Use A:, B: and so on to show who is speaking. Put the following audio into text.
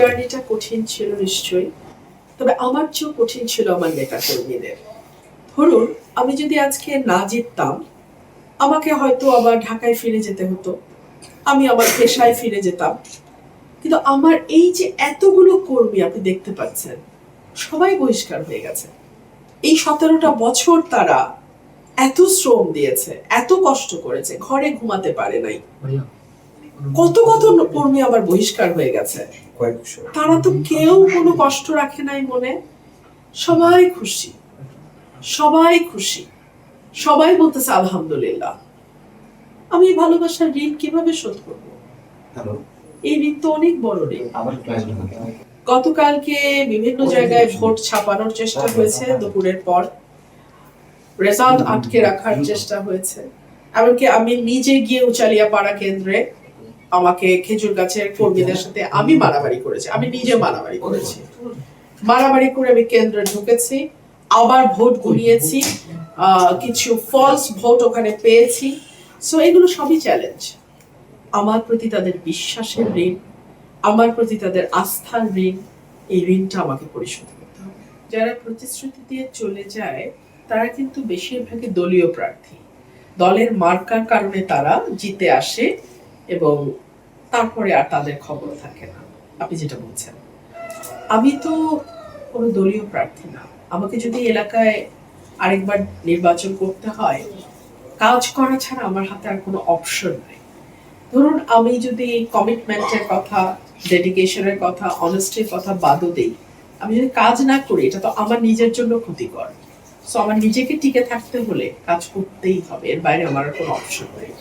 A: জার্নিটা কঠিন ছিল নিশ্চয়ই, তবে আমার চেয়েও কঠিন ছিল আমার নেতা কর্মীদের। ধরুন আমি যদি আজকে না জিততাম, আমাকে হয়তো আবার ঢাকায় ফিরে যেতে হতো, আমি আমার পেশায় ফিরে যেতাম। কিন্তু আমার এই যে এতগুলো কর্মী আপনি দেখতে পাচ্ছেন, সবাই বহিষ্কার হয়ে গেছে। এই 17টা বছর তারা এত শ্রম দিয়েছে, এত কষ্ট করেছে, ঘরে ঘুমাতে পারে নাই। কত কত কর্মী আমার বহিষ্কার হয়ে গেছে, তারা তো কেউ কোনো কষ্ট রাখে নাই মনে। সবাই খুশি, সবাই খুশি, সবাই বলতেছে আলহামদুলিল্লাহ। আমি এই ভালোবাসার ঋণ কিভাবে শোধ করবো? এই ঋণ তো অনেক বড় ঋণ। গতকালকে বিভিন্ন জায়গায় ভোট ছাপানোর চেষ্টা হয়েছে, দুপুরের পর রেজাল্ট আটকে রাখার চেষ্টা হয়েছে। এমনকি আমি নিজে গিয়ে উচালিয়া পাড়া কেন্দ্রে আমাকে খেজুর গাছের কর্মীদের সাথে আমি মারামারি করেছি, আমি নিজে মারামারি করেছি। মারামারি করে আমি কেন্দ্রে ঢুকেছি, আবার ভোট গুনিয়েছি, কিছু ফলস ভোট ওখানে পেয়েছি। সো এগুলো সবই চ্যালেঞ্জ। আমার প্রতি তাদের বিশ্বাসের ঋণ, আমার প্রতি তাদের আস্থার ঋণ, এই ঋণটা আমাকে পরিশোধ করতে হবে। যারা প্রতিশ্রুতি দিয়ে চলে যায় তারা কিন্তু বেশিরভাগই দলীয় প্রার্থী। দলের মার্কার কারণে তারা জিতে আসে এবং তারপরে আর তাদের খবর থাকে না। আপনি যেটা বলছেন, আমি তো কোনো দলীয় প্রার্থী না। আমাকে যদি এলাকায় আরেকবার নির্বাচন করতে হয়, কাজ করা ছাড়া আমার হাতে আর কোনো অপশন নাই। ধরুন আমি যদি কমিটমেন্টের কথা, ডেডিকেশনের কথা, অনেস্টির কথা বাদও দেই, আমি যদি কাজ না করি এটা তো আমার নিজের জন্য ক্ষতিকর। সো আমার নিজেকে টিকে থাকতে হলে কাজ করতেই হবে, এর বাইরে আমার কোনো অপশন নেই।